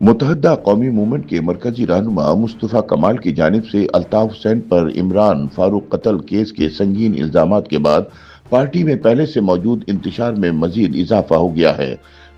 متحدہ قومی مومنٹ کے مرکزی رہنما مصطفیٰ کمال کی جانب سے الطاف حسین پر عمران فاروق قتل کیس کے سنگین الزامات کے بعد پارٹی میں پہلے سے موجود انتشار میں مزید اضافہ ہو گیا ہے۔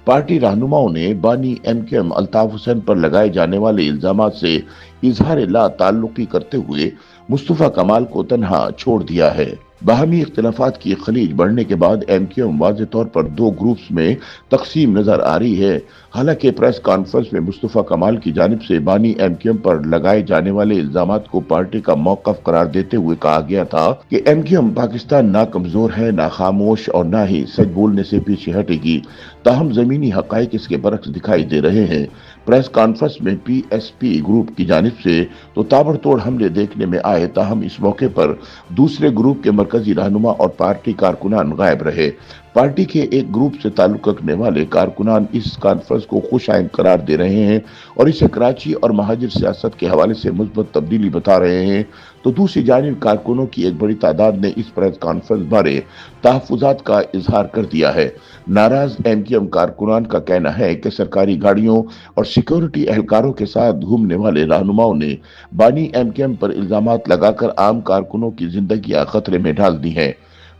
پارٹی رہنماؤں نے بانی M Q M Altaf Hussain پر لگائے جانے والے الزامات سے اظہار لا تعلقی کرتے ہوئے مصطفیٰ کمال کو تنہا چھوڑ دیا ہے۔ باہمی اختلافات کی خلیج بڑھنے کے بعد ایم کیو ایم واضح طور پر دو گروپس میں تقسیم نظر آ رہی ہے۔ حالانکہ پریس کانفرنس میں مصطفیٰ کمال کی جانب سے بانی ایم کیو ایم پر لگائے جانے والے الزامات کو پارٹی کا موقف قرار دیتے ہوئے کہا گیا تھا کہ ایم کیو ایم پاکستان نہ کمزور ہے، نہ خاموش اور نہ ہی سچ بولنے سے پیچھے ہٹے گی، تاہم زمینی حقائق اس کے برعکس دکھائی دے رہے ہیں۔ پریس کانفرنس میں پی ایس پی گروپ کی جانب سے تو تابڑتوڑ حملے دیکھنے میں آئے، تاہم اس موقع پر دوسرے گروپ کے مرکزی رہنما اور پارٹی کارکنان غائب رہے۔ پارٹی کے ایک گروپ سے تعلق رکھنے والے کارکنان اس کانفرنس کو خوش آئند قرار دے رہے ہیں اور اسے کراچی اور مہاجر سیاست کے حوالے سے مثبت تبدیلی بتا رہے ہیں، تو دوسری جانب کارکنوں کی ایک بڑی تعداد نے اس پریس کانفرنس بارے تحفظات کا اظہار کر دیا ہے۔ ناراض ایم کیو ایم کارکنان کا کہنا ہے کہ سرکاری گاڑیوں اور سیکیورٹی اہلکاروں کے ساتھ گھومنے والے رہنماؤں نے بانی ایم کیو ایم پر الزامات لگا کر عام کارکنوں کی زندگیاں خطرے میں ڈال دی ہیں۔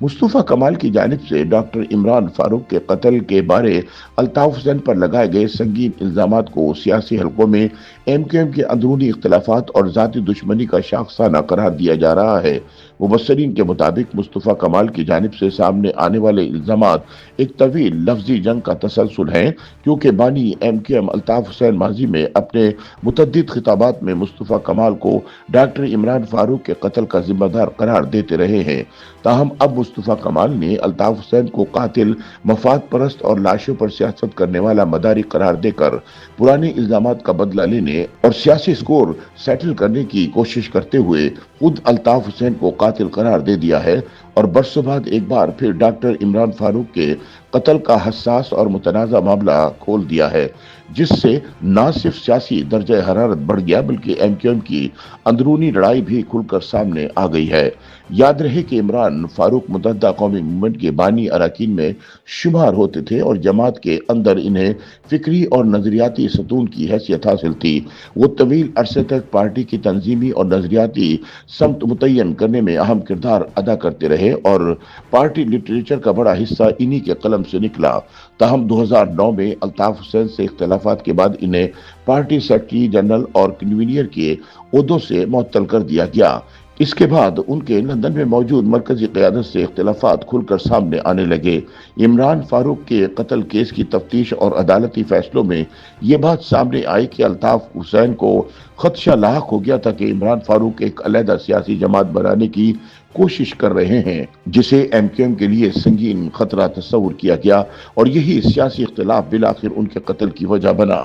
مصطفیٰ کمال کی جانب سے ڈاکٹر عمران فاروق کے قتل کے بارے الطاف حسین پر لگائے گئے سنگین الزامات کو سیاسی حلقوں میں ایم کیو ایم کے اندرونی اختلافات اور ذاتی دشمنی کا شاخسانہ قرار دیا جا رہا ہے۔ مبصرین کے مطابق مصطفیٰ کمال کی جانب سے سامنے آنے والے الزامات ایک طویل لفظی جنگ کا تسلسل ہے، کیونکہ بانی M Q M Altaf Hussain ماضی میں اپنے متعدد خطابات میں مصطفیٰ کمال کو ڈاکٹر عمران فاروق کے قتل کا ذمہ دار قرار دیتے رہے ہیں۔ تاہم اب مصطفیٰ کمال نے الطاف حسین کو قاتل، مفاد پرست اور لاشوں پر سیاست کرنے والا مداری قرار دے کر پرانے الزامات کا بدلہ لینے اور سیاسی سکور سیٹل کرنے کی کوشش کرتے ہوئے خود الطاف حسین کو قاتل قرار دے دیا ہے اور برسوں بعد ایک بار پھر ڈاکٹر عمران فاروق کے قتل کا حساس اور متنازع معاملہ کھول دیا ہے، جس سے نہ صرف سیاسی درجہ حرارت بڑھ گیا بلکہ ایم کیو ایم کی اندرونی لڑائی بھی کھل کر سامنے آ گئی ہے۔ یاد رہے کہ عمران فاروق متحدہ قومی موومنٹ کے بانی اراکین میں شمار ہوتے تھے اور جماعت کے اندر انہیں فکری اور نظریاتی ستون کی حیثیت حاصل تھی۔ وہ طویل عرصے تک پارٹی کی تنظیمی اور نظریاتی سمت متعین کرنے میں اہم کردار ادا کرتے رہے اور پارٹی لٹریچر کا بڑا حصہ انہی کے قلم سے نکلا۔ تاہم 2009 میں الطاف حسین سے اختلافات کے بعد انہیں پارٹی سیکرٹری جنرل اور کنوینر کے عہدوں سے معطل کر دیا گیا۔ اس کے بعد ان کے لندن میں موجود مرکزی قیادت سے اختلافات کھل کر سامنے آنے لگے۔ عمران فاروق کے قتل کیس کی تفتیش اور عدالتی فیصلوں میں یہ بات سامنے آئی کہ الطاف حسین کو خدشہ لاحق ہو گیا تھا کہ عمران فاروق ایک علیحدہ سیاسی جماعت بنانے کی کوشش کر رہے ہیں، جسے ایم کیو ایم کے لیے سنگین خطرہ تصور کیا گیا اور یہی سیاسی اختلاف بالآخر ان کے قتل کی وجہ بنا۔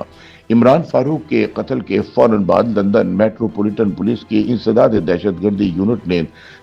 عمران فاروق کے قتل کے فوراً بعد لندن میٹروپولیٹن پولیس کی انسداد دہشت گردی یونٹ نے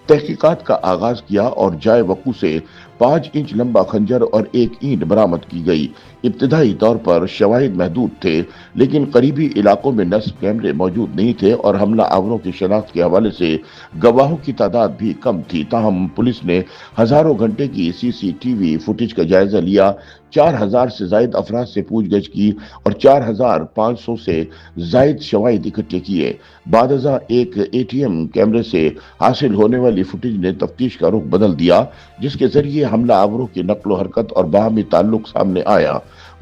تحقیقات کا آغاز کیا اور جائے وقوع سے 5 انچ لمبا خنجر اور ایک اینٹ برآمد کی گئی۔ ابتدائی طور پر شواہد محدود تھے، لیکن قریبی علاقوں میں نصب کیمرے موجود نہیں تھے اور حملہ آوروں کی شناخت کے حوالے سے گواہوں کی تعداد بھی کم تھی۔ تاہم پولیس نے ہزاروں گھنٹے کی سی سی ٹی وی فوٹیج کا جائزہ لیا، 4000 سے زائد افراد سے پوچھ گچھ کی اور 4500 سے زائد شواہد اکٹھے کیے۔ بعد ازاں ایک اے ٹی ایم کیمرے سے حاصل ہونے والی فوٹیج نے تفتیش کا رخ بدل دیا، جس کے ذریعے حملہ آوروں کی نقل و حرکت اور باہمی تعلق سامنے آیا۔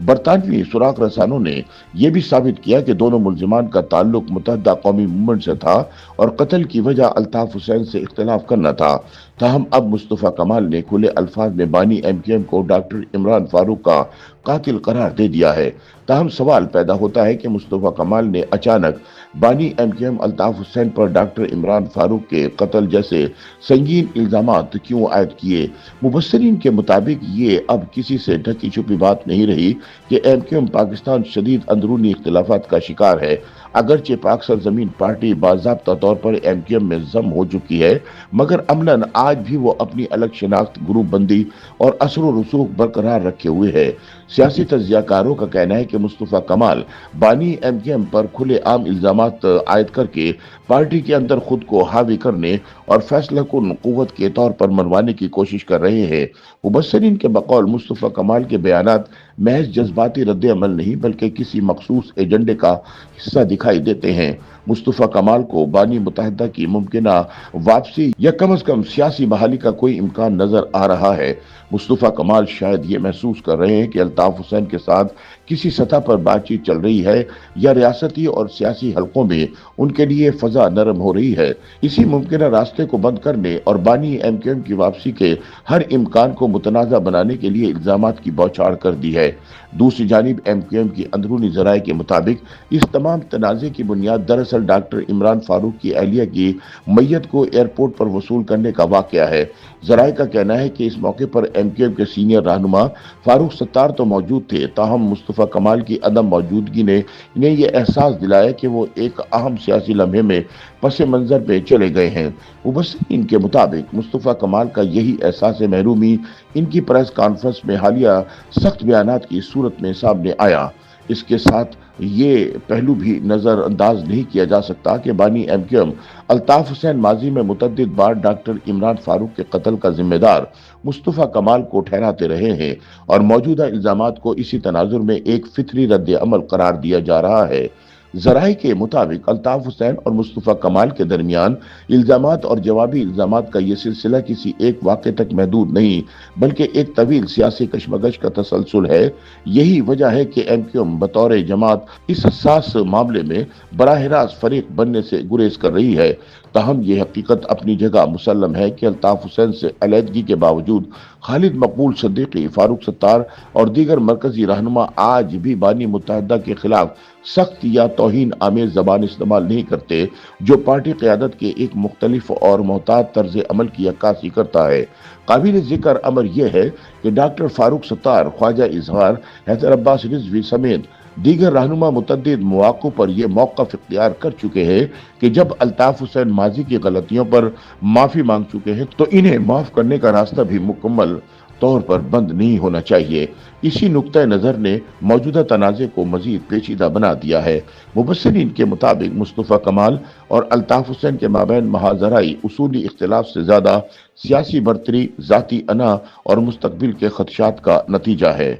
برطانوی سراغ رسانوں نے یہ بھی ثابت کیا کہ دونوں ملزمان کا تعلق متحدہ قومی موومنٹ سے تھا اور قتل کی وجہ الطاف حسین سے اختلاف کرنا تھا۔ تاہم اب مصطفیٰ کمال نے کھلے الفاظ میں بانی ایم کیو ایم کو ڈاکٹر عمران فاروق کا قاتل قرار دے دیا ہے۔ تاہم سوال پیدا ہوتا ہے کہ مصطفیٰ کمال نے اچانک بانی M Q M Altaf Hussain پر ڈاکٹر عمران فاروق کے قتل جیسے سنگین الزامات کیوں عائد کیے؟ مبصرین کے مطابق یہ اب کسی سے ڈھکی چھپی بات نہیں رہی کہ ایم کیو ایم پاکستان شدید اندرونی اختلافات کا شکار ہے۔ اگرچہ پاک سرزمین پارٹی باضابطہ طور پر ایم کیو ایم میں ضم ہو چکی ہے، مگر عملاً آج بھی وہ اپنی الگ شناخت، گروپ بندی اور اثر و رسوخ برقرار رکھے ہوئے ہے۔ سیاسی تجزیہ کاروں کا کہنا ہے کہ مصطفیٰ کمال بانی ایم کیو ایم پر کھلے عام الزامات عائد کر کے پارٹی کے اندر خود کو حاوی کرنے اور فیصلہ کن قوت کے طور پر منوانے کی کوشش کر رہے ہیں۔ مبصرین کے بقول مصطفیٰ کمال کے بیانات محض جذباتی رد عمل نہیں بلکہ کسی مخصوص ایجنڈے کا حصہ دکھائی دیتے ہیں۔ مصطفیٰ کمال کو بانی متحدہ کی ممکنہ واپسی یا کم از کم سیاسی بحالی کا کوئی امکان نظر آ رہا ہے۔ مصطفیٰ کمال شاید یہ محسوس کر رہے ہیں کہ الطاف حسین کے ساتھ کسی سطح پر بات چیت چل رہی ہے یا ریاستی اور سیاسی حلقوں میں ان کے لیے فضا نرم ہو رہی ہے۔ اسی ممکنہ راستے کو بند کرنے اور بانی ایم کیو ایم کی واپسی کے ہر امکان کو متنازع بنانے کے لیے الزامات کی بوچھاڑ کر دی ہے۔ دوسری جانب ایم کیو ایم کی اندرونی ذرائع کے مطابق اس تمام تنازع کی بنیاد دراصل ڈاکٹر عمران فاروق کی اہلیہ کی میت کو ایئرپورٹ پر وصول کرنے کا واقعہ ہے۔ ذرائع کا کہنا ہے کہ اس موقع پر ایم کیو ایم کے سینئر رہنما فاروق ستار تو موجود تھے، تاہم مصطفیٰ کمال کی عدم موجودگی نے انہیں یہ احساس دلایا کہ وہ ایک اہم سیاسی لمحے میں پس منظر پہ چلے گئے ہیں۔ مبصرین کے مطابق مصطفیٰ کمال کا یہی احساس محرومی ان کی پریس کانفرنس میں حالیہ سخت بیانات کی صورت میں سامنے آیا۔ اس کے ساتھ یہ پہلو بھی نظر انداز نہیں کیا جا سکتا کہ بانی M Q M Altaf Hussain ماضی میں متعدد بار ڈاکٹر عمران فاروق کے قتل کا ذمہ دار مصطفیٰ کمال کو ٹھہراتے رہے ہیں اور موجودہ الزامات کو اسی تناظر میں ایک فطری رد عمل قرار دیا جا رہا ہے۔ ذرائع کے مطابق الطاف حسین اور مصطفیٰ کمال کے درمیان الزامات اور جوابی الزامات کا یہ سلسلہ کسی ایک واقعے تک محدود نہیں بلکہ ایک طویل سیاسی کشمکش کا تسلسل ہے۔ یہی وجہ ہے کہ ایم کیو ایم بطور جماعت اس حساس معاملے میں براہ راست فریق بننے سے گریز کر رہی ہے۔ تاہم یہ حقیقت اپنی جگہ مسلم ہے کہ الطاف حسین سے علیحدگی کے باوجود خالد مقبول صدیقی، فاروق ستار اور دیگر مرکزی رہنما آج بھی بانی متحدہ کے خلاف سخت یا توہین آمیز زبان استعمال نہیں کرتے، جو پارٹی قیادت کے ایک مختلف اور محتاط طرز عمل کی عکاسی کرتا ہے۔ قابل ذکر امر یہ ہے کہ ڈاکٹر فاروق ستار، خواجہ اظہار، حیدر عباس رضوی سمیت دیگر رہنما متعدد مواقع پر یہ موقف اختیار کر چکے ہیں کہ جب الطاف حسین ماضی کی غلطیوں پر معافی مانگ چکے ہیں تو انہیں معاف کرنے کا راستہ بھی مکمل طور پر بند نہیں ہونا چاہیے۔ اسی نقطہ نظر نے موجودہ تنازع کو مزید پیچیدہ بنا دیا ہے۔ مبصرین کے مطابق مصطفیٰ کمال اور الطاف حسین کے مابین محاذرائی اصولی اختلاف سے زیادہ سیاسی برتری، ذاتی انا اور مستقبل کے خدشات کا نتیجہ ہے۔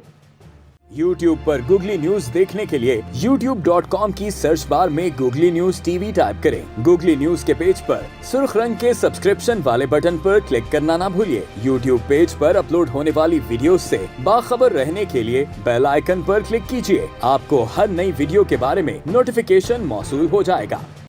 YouTube پر گوگلی نیوز دیکھنے کے لیے youtube.com کی سرچ بار میں googly news T V type کریں۔ گوگلی نیوز کے پیج پر سرخ رنگ کے سبسکرپشن والے بٹن پر کلک کرنا نہ بھولیے۔ YouTube پیج پر اپلوڈ ہونے والی ویڈیوز سے باخبر رہنے کے لیے بیل آئیکن پر کلک کیجیے۔ آپ کو ہر نئی ویڈیو کے بارے میں نوٹیفیکیشن موصول ہو جائے گا۔